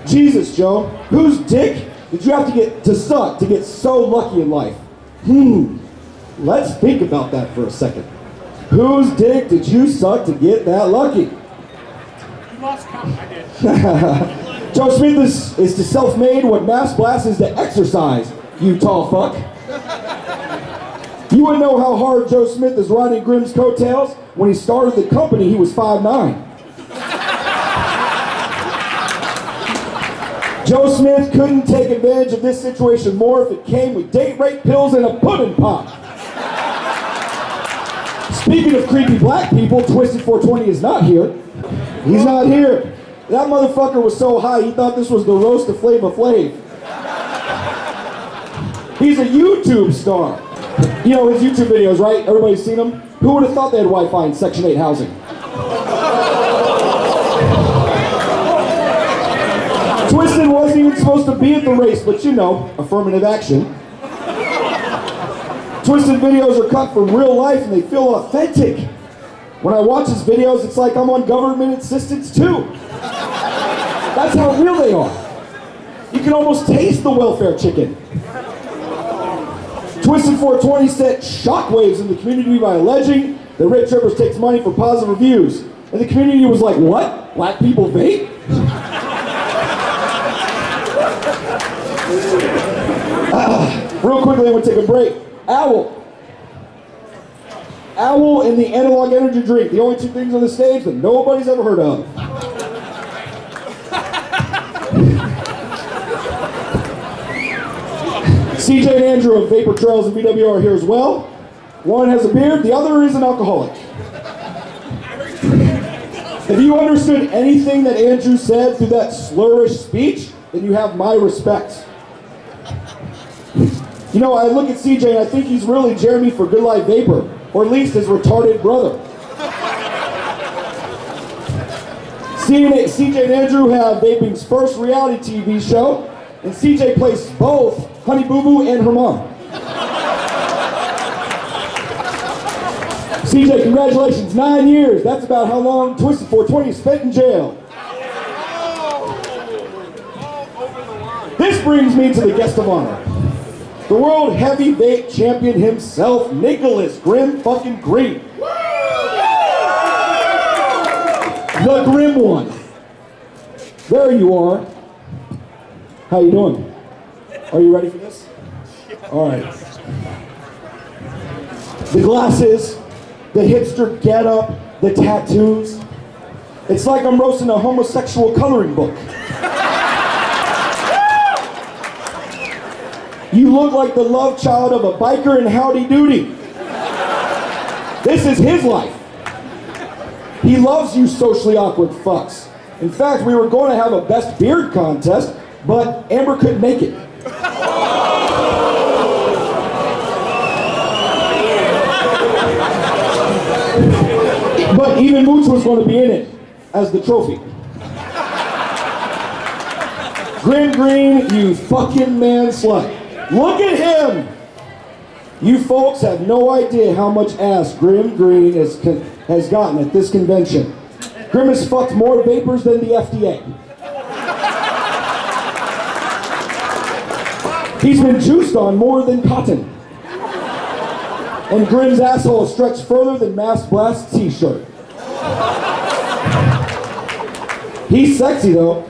Jesus, Joe. Whose dick did you have to get to suck to get so lucky in life? Let's think about that for a second. Whose dick did you suck to get that lucky? You lost count. I did. Joe Smith is to self-made what Mass Blast is to exercise, you tall fuck. You wouldn't know how hard Joe Smith is riding Grimm's coattails. When he started the company, he was 5'9". Joe Smith couldn't take advantage of this situation more if it came with date rape pills and a pudding pop. Speaking of creepy black people, Twisted 420 is not here. He's not here. That motherfucker was so high, he thought this was the roast of Flava Flav. He's a YouTube star. You know his YouTube videos, right? Everybody's seen them? Who would have thought they had Wi-Fi in Section 8 housing? Twisted wasn't even supposed to be at the race, but you know, affirmative action. Twisted videos are cut from real life and they feel authentic. When I watch his videos, it's like I'm on government assistance too. That's how real they are. You can almost taste the welfare chicken. Twisted 420 set shockwaves in the community by alleging that Rich Trippers takes money for positive reviews. And the community was like, what? Black people vape? Real quickly, I'm going to take a break. Owl and the analog energy drink, the only two things on the stage that nobody's ever heard of. CJ and Andrew of Vapor Trails and VW are here as well. One has a beard, the other is an alcoholic. If you understood anything that Andrew said through that slurish speech, then you have my respect. You know, I look at CJ and I think he's really Jeremy for Good Life Vapor, or at least his retarded brother. CJ and Andrew have vaping's first reality TV show, and CJ plays both Honey Boo Boo and her mom. CJ, congratulations, 9 years. That's about how long Twisted 420 spent in jail. This brings me to the guest of honor. The world heavy vape champion himself, Nicholas GrimmGreen. The Grimm one. There you are. How you doing? Are you ready for this? All right. The glasses, the hipster getup, the tattoos. It's like I'm roasting a homosexual coloring book. You look like the love child of a biker in Howdy Doody. This is his life. He loves you socially awkward fucks. In fact, we were going to have a best beard contest, but Amber couldn't make it. But even MoocH was going to be in it as the trophy. GrimmGreen, you fucking man slut. Look at him! You folks have no idea how much ass GrimmGreen has gotten at this convention. Grimm has fucked more vapors than the FDA. He's been juiced on more than cotton. And Grimm's asshole is stretched further than Mass Blast's t-shirt. He's sexy though.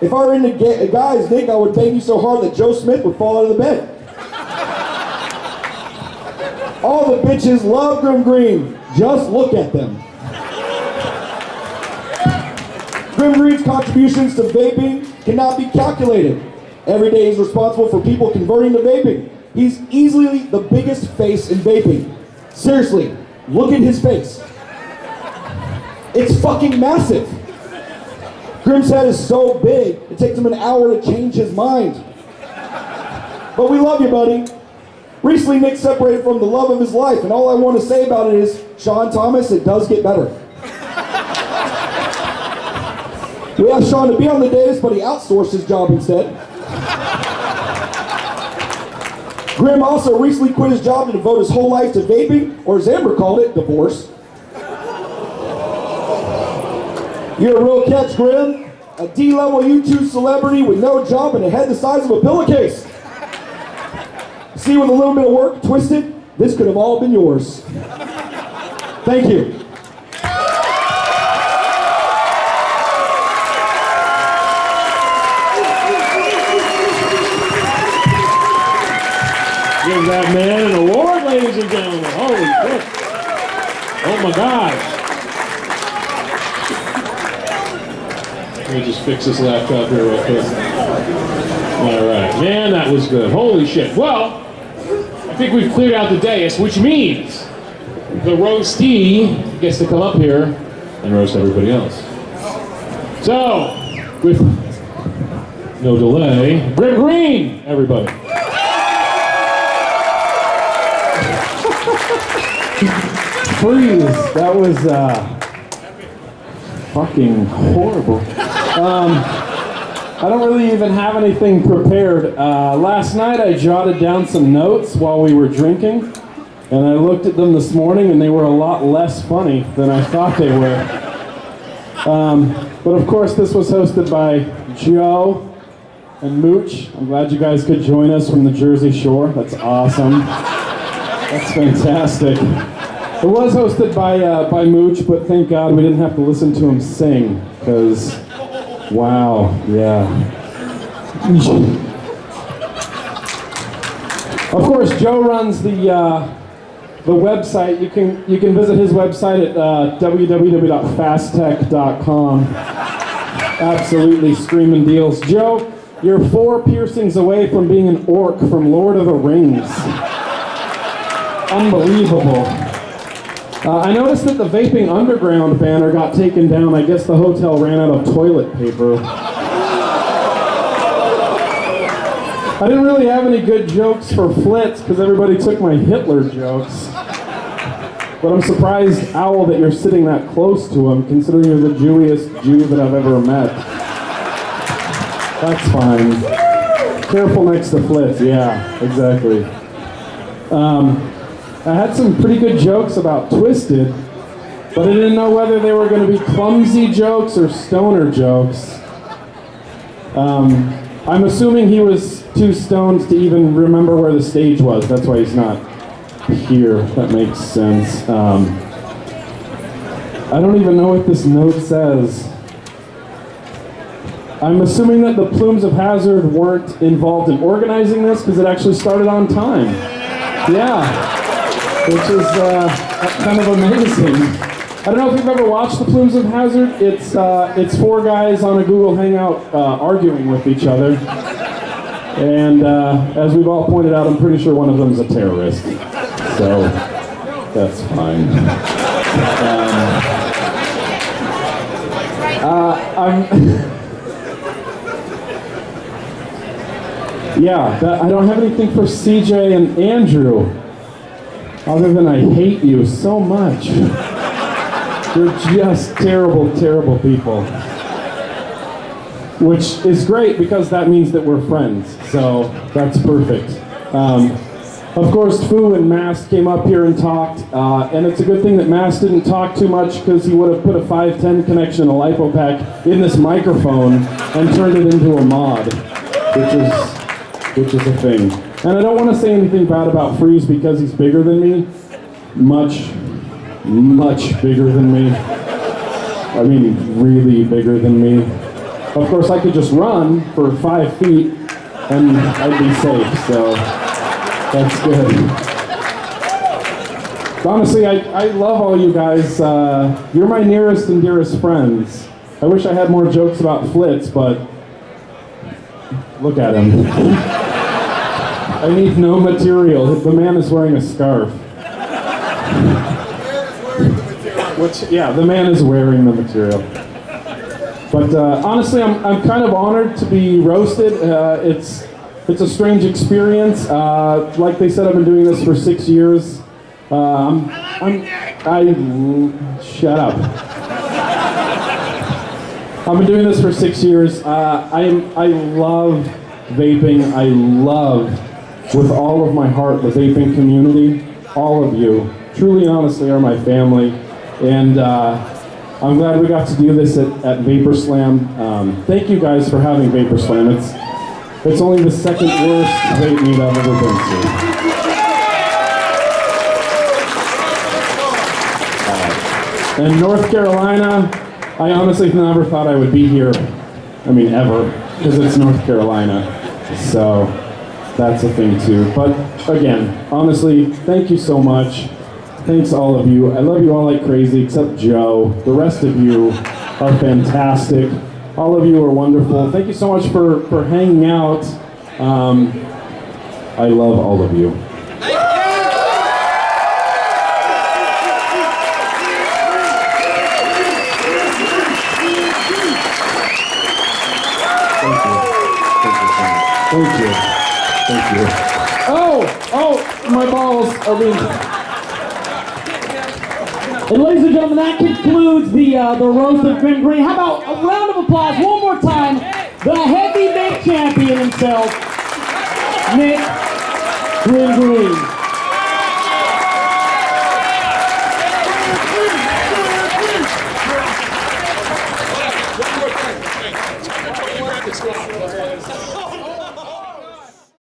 If I were into guys, Nick, I would bang you so hard that Joe Smith would fall out of the bed. All the bitches love GrimmGreen. Just look at them. GrimmGreen's contributions to vaping cannot be calculated. Every day he's responsible for people converting to vaping. He's easily the biggest face in vaping. Seriously, look at his face. It's fucking massive. Grimm's head is so big, it takes him an hour to change his mind. But we love you, buddy. Recently, Nick separated from the love of his life, and all I want to say about it is, Sean Thomas, it does get better. We asked Sean to be on the Dais, but he outsourced his job instead. Grimm also recently quit his job to devote his whole life to vaping, or as Amber called it, divorce. You're a real catch, Grimm. A D-level YouTube celebrity with no job and a head the size of a pillowcase. See, with a little bit of work, Twisted, this could have all been yours. Thank you. Give that man an award, ladies and gentlemen. Holy shit. Oh my God. Let me just fix this laptop here real quick. All right, man, that was good. Holy shit. Well, I think we've cleared out the dais, which means the roastee gets to come up here and roast everybody else. So, with no delay, GrimmGreen, everybody. Freeze, that was fucking horrible. I don't really even have anything prepared. Last night I jotted down some notes while we were drinking, and I looked at them this morning and they were a lot less funny than I thought they were. But of course this was hosted by Joe and MoocH. I'm glad you guys could join us from the Jersey Shore. That's awesome. That's fantastic. It was hosted by MoocH, but thank God we didn't have to listen to him sing, because, wow, yeah. Of course, Joe runs the website. You can visit his website at www.fasttech.com. Absolutely screaming deals. Joe, you're 4 piercings away from being an orc from Lord of the Rings. Unbelievable. I noticed that the Vaping Underground banner got taken down. I guess the hotel ran out of toilet paper. I didn't really have any good jokes for Flitz because everybody took my Hitler jokes. But I'm surprised, Owl, that you're sitting that close to him, considering you're the Jewiest Jew that I've ever met. That's fine. Careful next to Flitz, yeah, exactly. I had some pretty good jokes about Twisted, but I didn't know whether they were going to be clumsy jokes or stoner jokes. I'm assuming he was too stoned to even remember where the stage was. That's why he's not here. That makes sense. I don't even know what this note says. I'm assuming that the Plumes of Hazard weren't involved in organizing this because it actually started on time. Yeah. Which is kind of amazing. I don't know if you've ever watched the Plumes of Hazard. It's 4 guys on a Google Hangout arguing with each other. And as we've all pointed out, I'm pretty sure one of them's a terrorist. So that's fine. I don't have anything for CJ and Andrew. Other than I hate you so much. You're just terrible, terrible people. Which is great because that means that we're friends. So that's perfect. Of course, Foo and Mast came up here and talked. And it's a good thing that Mast didn't talk too much because he would have put a 510 connection, a LiPo pack, in this microphone and turned it into a mod. Which is a thing. And I don't want to say anything bad about Freeze because he's bigger than me. Much, much bigger than me. I mean, really bigger than me. Of course, I could just run for 5 feet and I'd be safe, so that's good. But honestly, I love all you guys. You're my nearest and dearest friends. I wish I had more jokes about Flitz, but look at him. I need no material. The man is wearing a scarf. The man is wearing the material. But honestly, I'm kind of honored to be roasted. It's a strange experience. Like they said, I've been doing this for 6 years. Shut up. I've been doing this for 6 years. I love vaping. I love, with all of my heart, the vaping community. All of you, truly and honestly, are my family. And I'm glad we got to do this at VaperSlam. Thank you guys for having VaperSlam. It's only the second worst vape meet I've ever been to. In North Carolina, I honestly never thought I would be here. I mean, ever, because it's North Carolina. So that's a thing too. But again, honestly, thank you so much. Thanks all of you. I love you all like crazy, except Joe. The rest of you are fantastic. All of you are wonderful. Thank you so much for hanging out. I love all of you. Thank you. Thank you. Oh, my balls are being... And ladies and gentlemen, that concludes the roast of GrimmGreen. How about a round of applause one more time, the heavyweight champion himself, Nick GrimmGreen.